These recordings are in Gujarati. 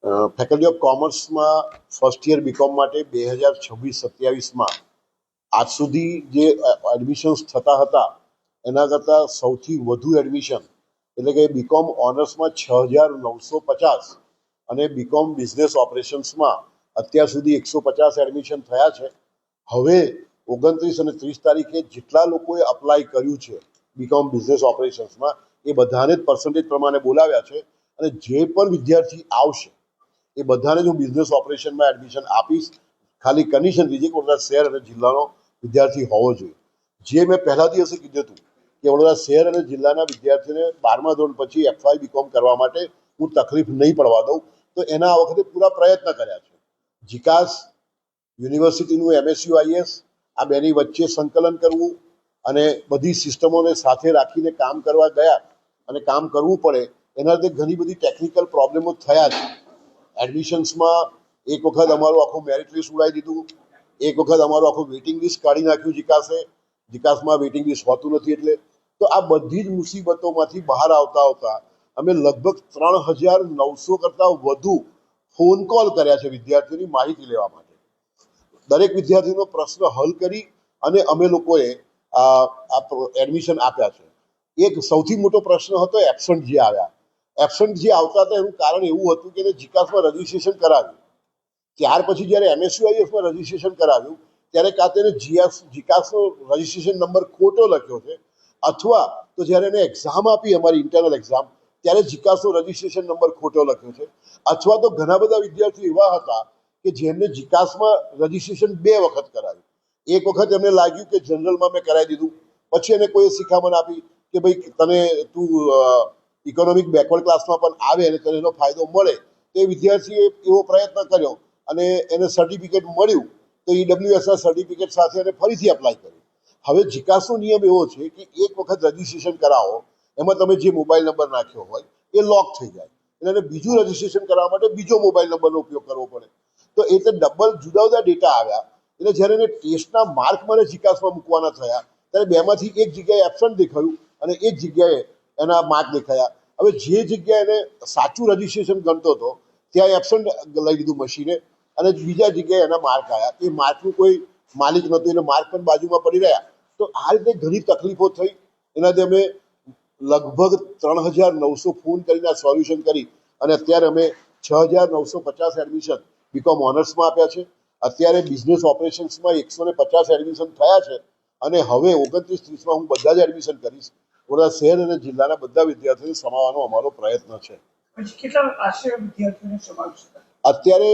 ફેકલ્ટી ઓફ કોમર્સમાં ફર્સ્ટ યર બીકોમ માટે 2026-27માં આજ સુધી જે એડમિશન્સ થતા હતા એના કરતાં સૌથી વધુ એડમિશન એટલે કે બીકોમ ઓનર્સમાં 6,950 અને બીકોમ બિઝનેસ ઓપરેશન્સમાં અત્યાર સુધી 150 એડમિશન થયા છે. હવે 29 અને 30 તારીખે જેટલા લોકોએ અપ્લાય કર્યું છે બીકોમ બિઝનેસ ઓપરેશન્સમાં એ બધાને જ પર્સન્ટેજ પ્રમાણે બોલાવ્યા છે અને જે પણ વિદ્યાર્થી આવશે એ બધાને જ હું બિઝનેસ ઓપરેશનમાં એડમિશન આપીશ. ખાલી કન્ડિશન દીધી કે વડોદરા શહેર અને જિલ્લાનો વિદ્યાર્થી હોવો જોઈએ. જે મેં પહેલા દિવસે કીધું હતું કે વડોદરા શહેર અને જિલ્લાના વિદ્યાર્થીઓને 12મા ધોરણ પછી FY બીકોમ કરવા માટે હું તકલીફ નહીં પડવા દઉં, તો એના આ વખતે પૂરા પ્રયત્ન કર્યા છે. જીકાસ યુનિવર્સિટીનું MSUIS આ બેની વચ્ચે સંકલન કરવું અને બધી સિસ્ટમોને સાથે રાખીને કામ કરવા ગયા અને કામ કરવું પડે એના લીધે ઘણી બધી ટેકનિકલ પ્રોબ્લેમો થયા છે. એડમિશન્સમાં એક વખત અમારું આખું મેરિટ લિસ્ટ ઉડાવી દીધું, એક વખત અમારું આખું વેઇટિંગ લિસ્ટ કાઢી નાખ્યું જીકાસમાં વેઇટિંગ લિસ્ટ હોતું નથી. એટલે તો આ બધી જ મુસીબતોમાંથી બહાર આવતા અમે લગભગ 3,900 કરતાં વધુ ફોન કોલ કર્યા છે વિદ્યાર્થીઓની માહિતી લેવા માટે. દરેક વિદ્યાર્થીનો પ્રશ્ન હલ કરી અને અમે લોકોએ એડમિશન આપ્યા છે. એક સૌથી મોટો પ્રશ્ન હતો એબસન્ટ જે આવ્યા. એબસન્ટ જે આવતા હતા એનું કારણ એવું હતું કે એને જીકાસમાં રજીસ્ટ્રેશન કરાવ્યું, ત્યાર પછી જ્યારે MSUISમાં રજીસ્ટ્રેશન કરાવ્યું ત્યારે કાં તો એને જીકાસનો રજીસ્ટ્રેશન નંબર ખોટો લખ્યો છે અથવા તો જ્યારે એને એક્ઝામ આપી અમારી ઇન્ટરનલ એક્ઝામ ત્યારે જીકાસનો રજીસ્ટ્રેશન નંબર ખોટો લખ્યો છે, અથવા તો ઘણા બધા વિદ્યાર્થીઓ એવા હતા કે જેમને જીકાસમાં રજીસ્ટ્રેશન 2 વખત કરાવ્યું. એક વખત એમને લાગ્યું કે જનરલમાં મેં કરાવી દીધું, પછી એને કોઈ શિખામણ આપી કે ભાઈ તું ઇકોનોમિક બેકવર્ડ ક્લાસમાં પણ આવે અને તને એનો ફાયદો મળે. તો એ વિદ્યાર્થીએ એવો પ્રયત્ન કર્યો અને એને સર્ટિફિકેટ મળ્યું તો EWSના સર્ટિફિકેટ સાથે એને ફરીથી અપ્લાય કર્યું. હવે જીકાસનો નિયમ એવો છે કે એક વખત રજીસ્ટ્રેશન કરાવો એમાં તમે જે મોબાઈલ નંબર નાખ્યો હોય એ લોક થઈ જાય એટલે એને બીજું રજીસ્ટ્રેશન કરાવવા માટે બીજો મોબાઈલ નંબરનો ઉપયોગ કરવો પડે. તો એ તો ડબલ જુદા જુદા ડેટા આવ્યા. એટલે જ્યારે એને ટેસ્ટના માર્ક મને જીકાસમાં મૂકવાના થયા ત્યારે બેમાંથી એક જગ્યાએ એબસન્ટ દેખાયું અને એક જગ્યાએ એના માર્ક દેખાયા. હવે જે જગ્યાએ એને સાચું રજીસ્ટ્રેશન ગણતો હતો ત્યાં એબસન્ટ લઈ લીધું મશીને અને બીજા જગ્યાએ એના માર્ક આવ્યા. એ માર્કનું કોઈ માલિક નહોતું એટલે માર્ક પણ બાજુમાં પડી રહ્યા. તો આ રીતે ઘણી તકલીફો થઈ. એનાથી અમે લગભગ 3,900 ફોન કરીને સોલ્યુશન કરી અને અત્યારે અમે 6,950 એડમિશન બીકોમ ઓનર્સમાં આપ્યા છે. અત્યારે બિઝનેસ ઓપરેશન્સમાં 150 એડમિશન થયા છે અને હવે 29-30માં હું બધા જ એડમિશન કરીશ. વડોદરા શહેર અને જિલ્લાના બધા વિદ્યાર્થીઓને સમાવવાનો અમારો પ્રયત્ન છે. અત્યારે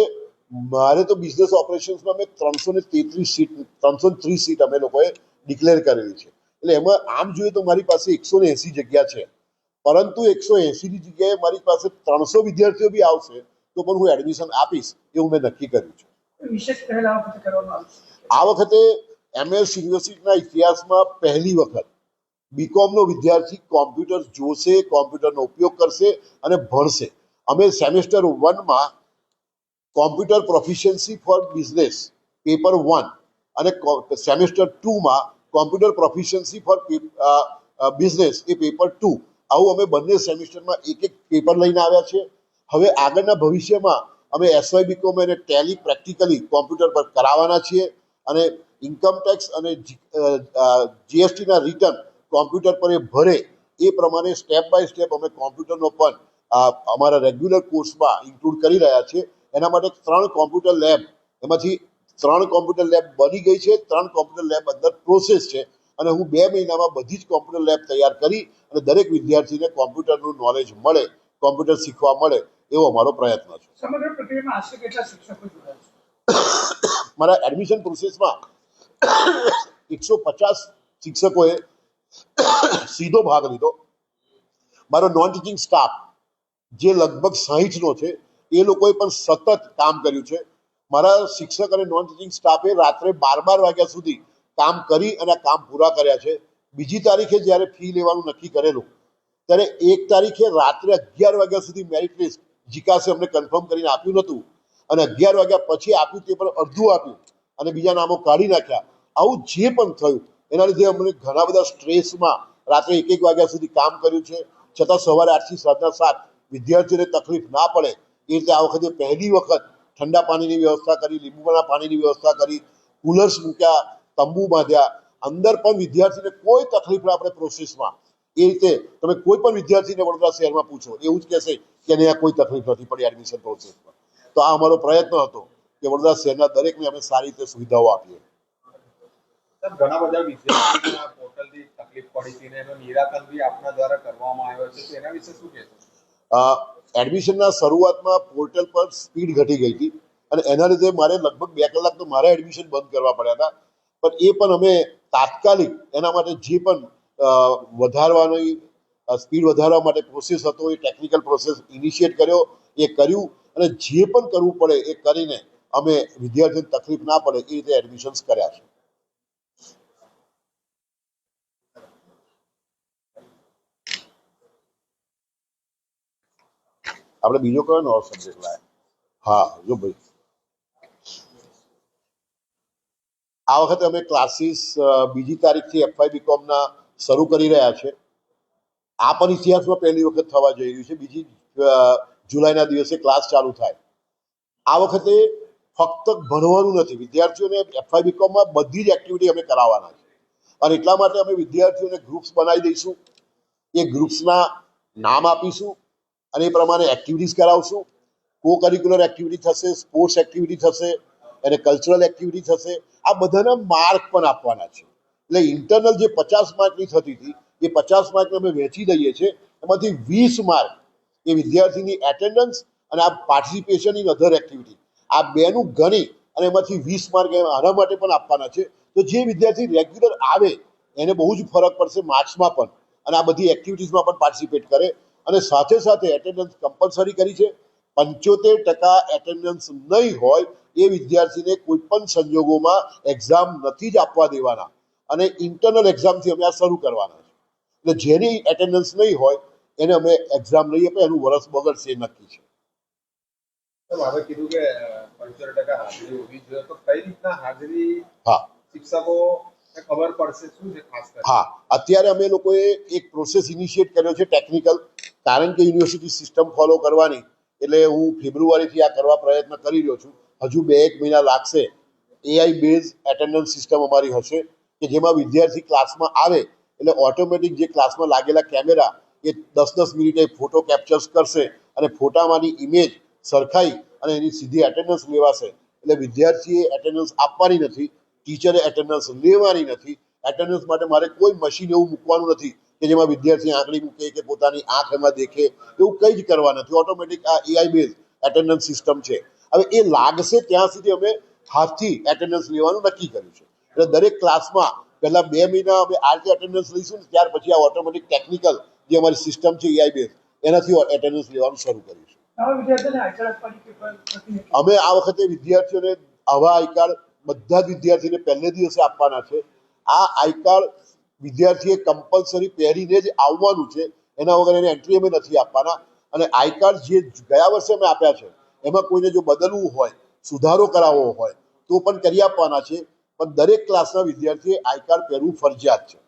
મારે તો બિઝનેસ ઓપરેશન્સમાં મેં 330 સીટ અમે લોકોએ ડિક્લેર કરેલી છે. એટલે એમાં આમ જોઈએ તો મારી પાસે 180 જગ્યા છે, પરંતુ 180ની જગ્યાએ મારી પાસે 300 વિદ્યાર્થીઓ બી આવશે તો પણ હું એડમિશન આપીશ એવું મેં નક્કી કર્યું છે. આ વખતે MS યુનિવર્સિટીના ઇતિહાસમાં પહેલી વખત બીકોમનો વિદ્યાર્થી કોમ્પ્યુટર જોશે, કોમ્પ્યુટરનો ઉપયોગ કરશે અને ભણશે. અમે સેમેસ્ટર 1માં computer proficiency for business paper 1 અને સેમેસ્ટર 2માં computer proficiency for business A paper 2 આવું અમે બંને સેમેસ્ટરમાં એક પેપર લઈને આવ્યા છે. હવે આગળના ભવિષ્યમાં અમે SY બીકોમ અને ટેલી પ્રેક્ટિકલી કોમ્પ્યુટર પર કરાવવાના છીએ અને ઇન્કમ ટેક્સ અને GSTના રિટર્ન કોમ્પ્યુટર પર એ ભરે એ પ્રમાણે સ્ટેપ બાય સ્ટેપ અમે કોમ્પ્યુટરનો પણ અમારા રેગ્યુલર કોર્સમાં ઇન્ક્લુડ કરી રહ્યા છીએ. એના માટે 3 કોમ્પ્યુટર લેબ, એમાંથી 3 કોમ્પ્યુટર લેબ બની ગઈ છે, 3 કોમ્પ્યુટર લેબ અંદર પ્રોસેસ છે અને હું 2 મહિનામાં બધી જ કોમ્પ્યુટર લેબ તૈયાર કરી અને દરેક વિદ્યાર્થીને કોમ્પ્યુટરનું નોલેજ મળે, કોમ્પ્યુટર શીખવા મળે એવો અમારો પ્રયત્ન છે. સમગ્ર પ્રક્રિયામાં આશરે કેટલા શિક્ષકો જોડાયા છે? મારા એડમિશન પ્રોસેસમાં 150 શિક્ષકોએ સીધો ભાગ લીધો. મારો નોન ટીચિંગ સ્ટાફ જે લગભગ 60નો છે એ લોકોએ પણ સતત કામ કર્યું છે. મારા શિક્ષક અને નોન ટીચિંગ સ્ટાફે રાત્રે 12 વાગ્યા સુધી કામ કરી અને કામ પૂરા કર્યા છે. બીજી તારીખે જ્યારે ફી લેવાનું નક્કી કરેલું ત્યારે 1 તારીખે રાત્રે 11 વાગ્યા સુધી મેરિટ લિસ્ટ જીકાસે અમને કન્ફર્મ કરીને આપ્યું નહોતું અને 11 વાગ્યા પછી આપ્યું તે પણ અડધું આપ્યું અને બીજા નામો કાઢી નાખ્યા. આવું જે પણ થયું એના લીધે અમને ઘણા બધા સ્ટ્રેસમાં રાત્રે 1-1 વાગ્યા સુધી કામ કર્યું છે. છતાં સવારે 8 થી સાંજના 7 વિદ્યાર્થીઓને તકલીફ ના પડે એ રીતે આ વખતે પહેલી વખત ઠંડા પાણીની વ્યવસ્થા કરી, લીંબુના પાણીની વ્યવસ્થા કરી, કુલર્સ મૂક્યા, તંબુ બાંધ્યા. અંદર પણ વિદ્યાર્થીને કોઈ તકલીફ ના આપણે પ્રોસેસમાં. એ રીતે તમે કોઈ પણ વિદ્યાર્થીને વડોદરા શહેરમાં પૂછો એવું જ કહેશે કે અહીંયા કોઈ તકલીફ નથી પડી એડમિશન પ્રોસેસમાં. તો આ અમારો પ્રયત્ન હતો કે વડોદરા શહેરના દરેકને અમે સારી રીતે સુવિધાઓ આપીએ. ઘણા બધા વિદ્યાર્થીઓના પોર્ટલથી તકલીફ પડી હતી ને એનું નિરાકરણ બી આપના દ્વારા કરવામાં આવ્યો છે, તો એના વિશે શું કહેશો? એડમિશનના શરૂઆતમાં પોર્ટલ પર સ્પીડ ઘટી ગઈ હતી અને એના લીધે મારે લગભગ 2 કલાક તો મારા એડમિશન બંધ કરવા પડ્યા હતા. પણ એ પણ અમે તાત્કાલિક એના માટે જે પણ વધારવાની સ્પીડ વધારવા માટે પ્રોસેસ હતો એ ટેકનિકલ પ્રોસેસ ઇનિશિએટ કર્યો, એ કર્યું અને જે પણ કરવું પડે એ કરીને અમે વિદ્યાર્થીઓને તકલીફ ના પડે એ રીતે એડમિશન્સ કર્યા છે. આપણે બીજો કયો નવો સબ્જેક્ટ લાયા? હા, જો ભાઈ આ વખતે અમે ક્લાસીસ 2જી તારીખથી FY BComના શરૂ કરી રહ્યા છે. આ પણ ઇતિહાસમાં પહેલી વખત થવા જઈ રહ્યું છે. 2 જુલાઈના દિવસે ક્લાસ ચાલુ થાય. આ વખતે ફક્ત ભણવાનું નથી, વિદ્યાર્થીઓને FY BComમાં બધી જ એક્ટિવિટી અમે કરાવવાના છે અને એટલા માટે અમે વિદ્યાર્થીઓને ગ્રુપ્સ બનાવી દઈશું. એ ગ્રુપ્સના નામ આપીશું અને એ પ્રમાણે એક્ટિવિટીઝ કરાવશું. કો કરિક્યુલર એક્ટિવિટી થશે, સ્પોર્ટ્સ એક્ટિવિટી થશે અને કલ્ચરલ એક્ટિવિટી થશે. આ બધાના માર્ક પણ આપવાના છે. એટલે ઇન્ટરનલ જે 50 માર્કની થતી હતી એ 50 માર્કને અમે વહેંચી દઈએ છીએ. એમાંથી 20 માર્ક એ વિદ્યાર્થીની એટેન્ડન્સ અને આ પાર્ટિસિપેશન ઇન અધર એક્ટિવિટી, આ બેનું ગણી અને એમાંથી 20 માર્ક આના માટે પણ આપવાના છે. તો જે વિદ્યાર્થી રેગ્યુલર આવે એને બહુ જ ફરક પડશે માર્ક્સમાં પણ અને આ બધી એક્ટિવિટીઝમાં પણ પાર્ટિસિપેટ કરે. અને સાથે સાથે એટેન્ડન્સ કમ્પલસરી કરી છે. 75% એટેન્ડન્સ નહીં હોય એ વિદ્યાર્થીને કોઈ પણ સંજોગોમાં એક્ઝામ નથી જ આપવા દેવાના અને ઇન્ટરનલ એક્ઝામથી અમે આ શરૂ કરવાના છે. એટલે જેની એટેન્ડન્સ નહીં હોય એને અમે એક્ઝામ નહીં આપે, એનું વર્ષ બગડશે એ નક્કી છે. હવે કીધું કે 75% હાજરી હોવી જોઈએ, તો કઈ રીતના હાજરી હા શિક્ષકો ખબર પડશે, શું છે ખાસ કરીને? હા, અત્યારે અમે લોકોએ એક પ્રોસેસ ઇનિશિએટ કર્યો છે ટેકનિકલ, કારણ કે યુનિવર્સિટી સિસ્ટમ ફોલો કરવાની. એટલે હું ફેબ્રુઆરીથી આ કરવા પ્રયત્ન કરી રહ્યો છું. હજુ 2-1 મહિના લાગશે. AI બેઝ એટેન્ડન્સ સિસ્ટમ અમારી હશે કે જેમાં વિદ્યાર્થી ક્લાસમાં આવે એટલે ઓટોમેટિક જે ક્લાસમાં લાગેલા કેમેરા એ 10-10 મિનિટે ફોટો કેપ્ચર્સ કરશે અને ફોટામાંની ઇમેજ સરખાઈ અને એની સીધી એટેન્ડન્સ લેવાશે. એટલે વિદ્યાર્થીએ એટેન્ડન્સ આપવાની નથી, ટીચરે એટેન્ડન્સ લેવાની નથી. એટેન્ડન્સ માટે મારે કોઈ મશીન એવું મૂકવાનું નથી કે જેમાં વિદ્યાર્થી આંગળી મૂકે કે પોતાની આંખ એમાં દેખે, એવું કંઈ જ કરવા નથી. ઓટોમેટિક આ AI બેઝ એટેન્ડન્સ સિસ્ટમ છે. હવે એ લાગશે ત્યાં સુધી અમે હાથથી એટેન્ડન્સ લેવાનું નક્કી કર્યું છે. એટલે દરેક ક્લાસમાં પહેલા 2 મહિના અમે આ રીતે એટેન્ડન્સ લઈશું ને ત્યાર પછી આ ઓટોમેટિક ટેકનિકલ જે અમારી સિસ્ટમ છે AI બેઝ એનાથી એટેન્ડન્સ લેવાનું શરૂ કર્યું છે. અમે આ વખતે વિદ્યાર્થીઓને આવા આઈ કાર્ડ બધા જ વિદ્યાર્થીને પહેલે દિવસે આપવાના છે. આ આઈ કાર્ડ વિદ્યાર્થીએ કમ્પલસરી પહેરીને જ આવવાનું છે, એના વગર એને એન્ટ્રી અમે નથી આપવાના. અને આઈ કાર્ડ જે ગયા વર્ષે અમે આપ્યા છે એમાં કોઈને જો બદલવું હોય, સુધારો કરાવવો હોય તો પણ કરી આપવાના છે. પણ દરેક ક્લાસના વિદ્યાર્થીએ આઈ કાર્ડ પહેરવું ફરજિયાત છે.